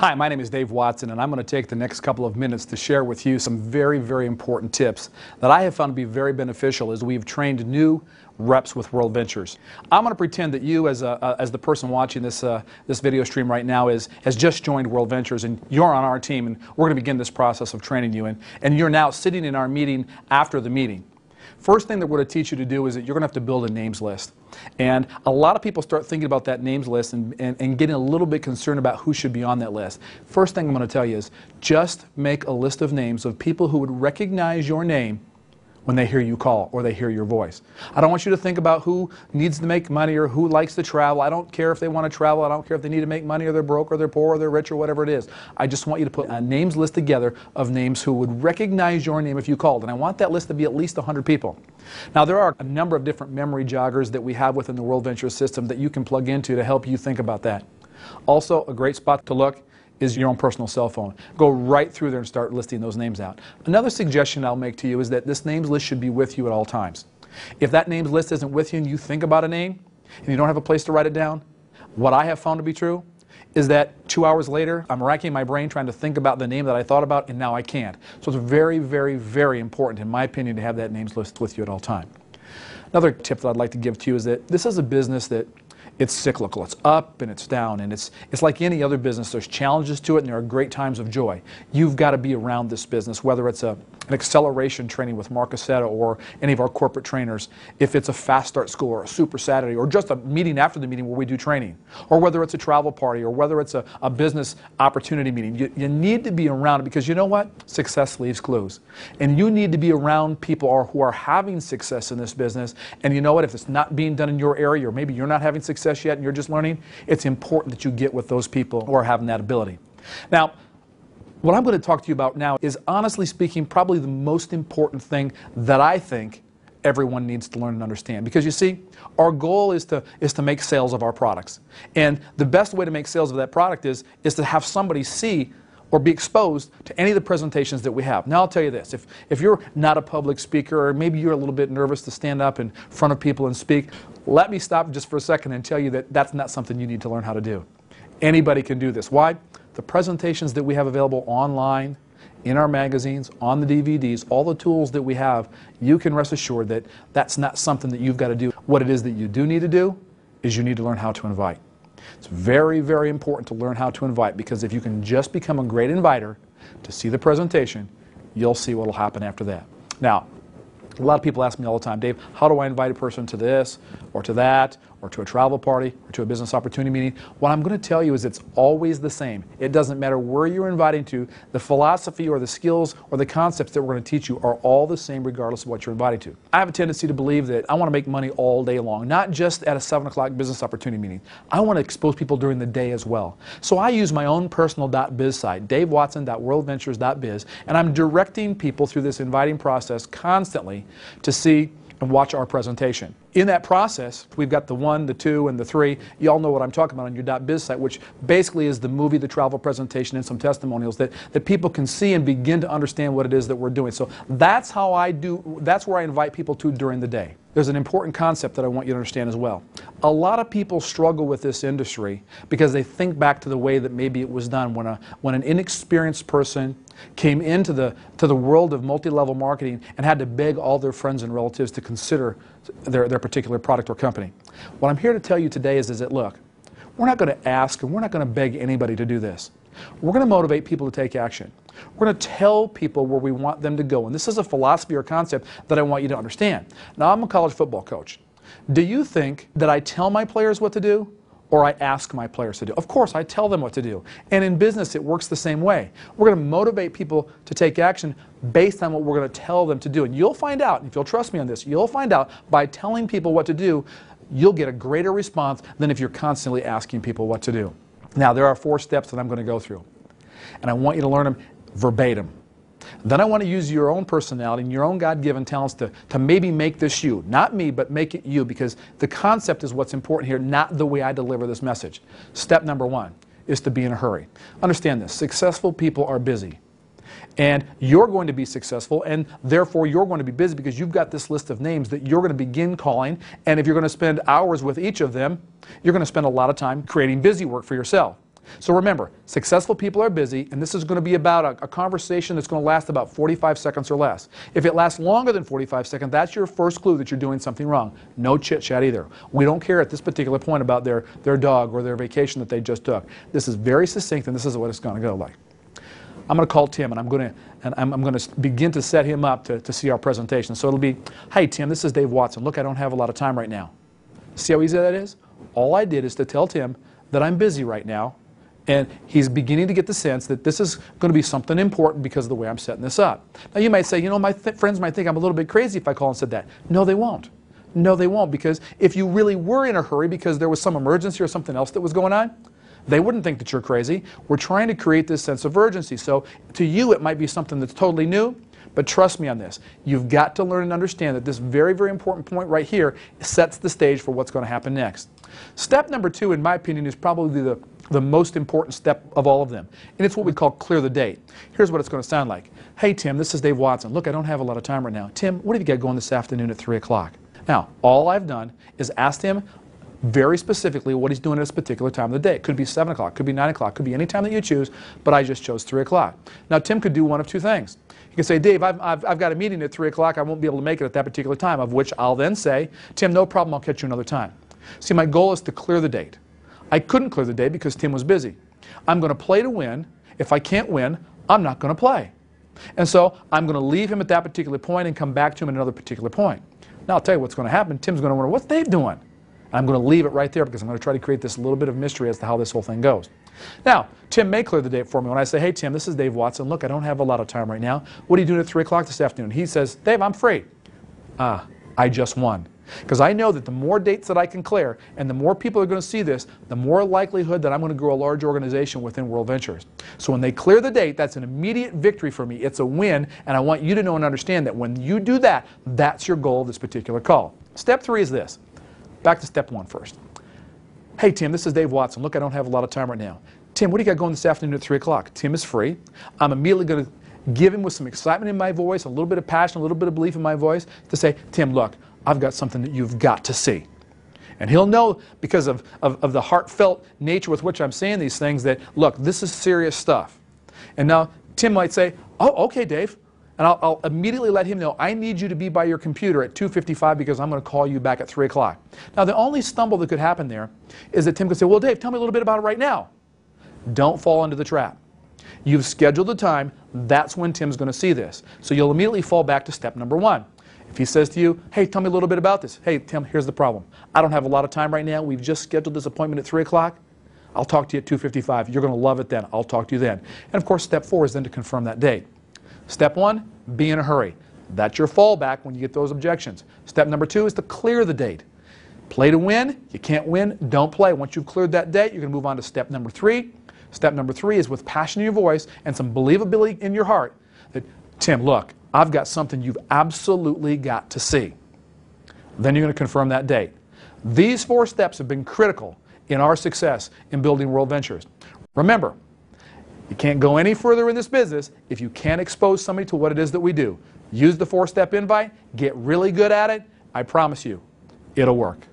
Hi, my name is Dave Watson, and I'm going to take the next couple of minutes to share with you some very, very important tips that I have found to be very beneficial as we've trained new reps with World Ventures. I'm going to pretend that you, as the person watching this video stream right now, has just joined World Ventures, and you're on our team, and we're going to begin this process of training you, and you're now sitting in our meeting after the meeting. First thing that we're going to teach you to do is that you're going to have to build a names list. And a lot of people start thinking about that names list and getting a little bit concerned about who should be on that list. First thing I'm going to tell you is just make a list of names of people who would recognize your name when they hear you call or they hear your voice. I don't want you to think about who needs to make money or who likes to travel. I don't care if they want to travel. I don't care if they need to make money or they're broke or they're poor or they're rich or whatever it is. I just want you to put a names list together of names who would recognize your name if you called. And I want that list to be at least 100 people. Now, there are a number of different memory joggers that we have within the World Ventures system that you can plug into to help you think about that. Also, a great spot to look is your own personal cell phone. Go right through there and start listing those names out. Another suggestion I'll make to you is that this names list should be with you at all times. If that names list isn't with you and you think about a name and you don't have a place to write it down, what I have found to be true is that 2 hours later, I'm racking my brain trying to think about the name that I thought about, and now I can't. So it's very, very, very important, in my opinion, to have that names list with you at all time. Another tip that I'd like to give to you is that this is a business that it's cyclical. It's up and it's down, and it's like any other business. There's challenges to it, and there are great times of joy. You've got to be around this business, whether it's an acceleration training with Mark Aceta or any of our corporate trainers, if it's a fast start school or a super Saturday or just a meeting after the meeting where we do training, or whether it's a travel party or whether it's a business opportunity meeting. You need to be around it because you know what? Success leaves clues. And you need to be around people who are having success in this business. And you know what? If it's not being done in your area or maybe you're not having success yet and you're just learning, it's important that you get with those people who are having that ability. Now, what I'm going to talk to you about now is, honestly speaking, probably the most important thing that I think everyone needs to learn and understand. Because you see, our goal is to make sales of our products. And the best way to make sales of that product is to have somebody see or be exposed to any of the presentations that we have. Now I'll tell you this, if you're not a public speaker or maybe you're a little bit nervous to stand up in front of people and speak, let me stop just for a second and tell you that that's not something you need to learn how to do. Anybody can do this. Why? The presentations that we have available online, in our magazines, on the DVDs, all the tools that we have, you can rest assured that that's not something that you've got to do. What it is that you do need to do is you need to learn how to invite. It's very, very important to learn how to invite, because if you can just become a great inviter to see the presentation, you'll see what will happen after that. Now, a lot of people ask me all the time, Dave, how do I invite a person to this or to that or to a travel party or to a business opportunity meeting? What I'm going to tell you is it's always the same. It doesn't matter where you're inviting to. The philosophy or the skills or the concepts that we're going to teach you are all the same regardless of what you're inviting to. I have a tendency to believe that I want to make money all day long, not just at a 7 o'clock business opportunity meeting. I want to expose people during the day as well. So I use my own personal .biz site, davewatson.worldventures.biz, and I'm directing people through this inviting process constantly to see and watch our presentation. In that process, we've got the 1, the 2, and the 3. You all know what I'm talking about on your .biz site, which basically is the movie, the travel presentation, and some testimonials that people can see and begin to understand what it is that we're doing. So that's where I invite people to during the day. There's an important concept that I want you to understand as well. A lot of people struggle with this industry because they think back to the way that maybe it was done when an inexperienced person came into the world of multi-level marketing and had to beg all their friends and relatives to consider their particular product or company. What I'm here to tell you today is that, look, we're not going to ask and we're not going to beg anybody to do this. We're going to motivate people to take action. We're going to tell people where we want them to go. And this is a philosophy or concept that I want you to understand. Now, I'm a college football coach. Do you think that I tell my players what to do or I ask my players to do? Of course, I tell them what to do. And in business, it works the same way. We're going to motivate people to take action based on what we're going to tell them to do. And you'll find out, if you'll trust me on this, you'll find out by telling people what to do, you'll get a greater response than if you're constantly asking people what to do. Now, there are 4 steps that I'm going to go through. And I want you to learn them verbatim. Then I want to use your own personality and your own God-given talents to maybe make this you. Not me, but make it you, because the concept is what's important here, not the way I deliver this message. Step number 1 is to be in a hurry. Understand this. Successful people are busy. And you're going to be successful, and therefore you're going to be busy because you've got this list of names that you're going to begin calling, and if you're going to spend hours with each of them, you're going to spend a lot of time creating busy work for yourself. So remember, successful people are busy, and this is going to be about a conversation that's going to last about 45 seconds or less. If it lasts longer than 45 seconds, that's your first clue that you're doing something wrong. No chit-chat either. We don't care at this particular point about their dog or their vacation that they just took. This is very succinct, and this is what it's going to go like. I'm going to call Tim, and I'm going to begin to set him up to see our presentation. So it'll be, "Hey, Tim, this is Dave Watson. Look, I don't have a lot of time right now." See how easy that is? All I did is to tell Tim that I'm busy right now, and he's beginning to get the sense that this is going to be something important because of the way I'm setting this up. Now you might say, you know, my friends might think I'm a little bit crazy if I call and said that. No, they won't. No, they won't, because if you really were in a hurry because there was some emergency or something else that was going on, they wouldn't think that you're crazy. We're trying to create this sense of urgency. So to you, it might be something that's totally new, but trust me on this. You've got to learn and understand that this very, very important point right here sets the stage for what's going to happen next. Step number 2, in my opinion, is probably the most important step of all of them. And it's what we call clear the date. Here's what it's going to sound like. "Hey, Tim, this is Dave Watson. Look, I don't have a lot of time right now. Tim, what have you got going this afternoon at 3 o'clock? Now, all I've done is asked him very specifically what he's doing at this particular time of the day. It could be 7 o'clock, could be 9 o'clock, could be any time that you choose, but I just chose 3 o'clock. Now, Tim could do one of two things. He could say, "Dave, I've got a meeting at 3 o'clock. I won't be able to make it at that particular time," of which I'll then say, "Tim, no problem. I'll catch you another time." See, my goal is to clear the date. I couldn't clear the date because Tim was busy. I'm going to play to win. If I can't win, I'm not going to play. And so I'm going to leave him at that particular point and come back to him at another particular point. Now I'll tell you what's going to happen. Tim's going to wonder, "What's Dave doing?" I'm going to leave it right there because I'm going to try to create this little bit of mystery as to how this whole thing goes. Now, Tim may clear the date for me when I say, "Hey, Tim, this is Dave Watson. Look, I don't have a lot of time right now. What are you doing at 3 o'clock this afternoon?" He says, "Dave, I'm free." I just won. Because I know that the more dates that I can clear and the more people are going to see this, the more likelihood that I'm going to grow a large organization within World Ventures. So when they clear the date, that's an immediate victory for me. It's a win, and I want you to know and understand that when you do that, that's your goal of this particular call. Step 3 is this. Back to step 1 first. "Hey, Tim, this is Dave Watson. Look, I don't have a lot of time right now. Tim, what do you got going this afternoon at 3 o'clock? Tim is free. I'm immediately going to give him with some excitement in my voice, a little bit of passion, a little bit of belief in my voice, to say, "Tim, look, I've got something that you've got to see." And he'll know, because of the heartfelt nature with which I'm saying these things, that, look, this is serious stuff. And now Tim might say, "Oh, okay, Dave." And I'll immediately let him know, "I need you to be by your computer at 2:55 because I'm going to call you back at 3 o'clock. Now, the only stumble that could happen there is that Tim could say, "Well, Dave, tell me a little bit about it right now." Don't fall into the trap. You've scheduled the time. That's when Tim's going to see this. So you'll immediately fall back to step number 1. If he says to you, "Hey, tell me a little bit about this." "Hey, Tim, here's the problem. I don't have a lot of time right now. We've just scheduled this appointment at 3 o'clock. I'll talk to you at 2:55. You're going to love it then. I'll talk to you then." And of course, step 4 is then to confirm that date. Step 1, be in a hurry. That's your fallback when you get those objections. Step number 2 is to clear the date. Play to win. You can't win, don't play. Once you've cleared that date, you're going to move on to step number 3. Step number 3 is with passion in your voice and some believability in your heart that, "Tim, look, I've got something you've absolutely got to see." Then you're going to confirm that date. These 4 steps have been critical in our success in building World Ventures. Remember, you can't go any further in this business if you can't expose somebody to what it is that we do. Use the 4-step invite, get really good at it. I promise you, it'll work.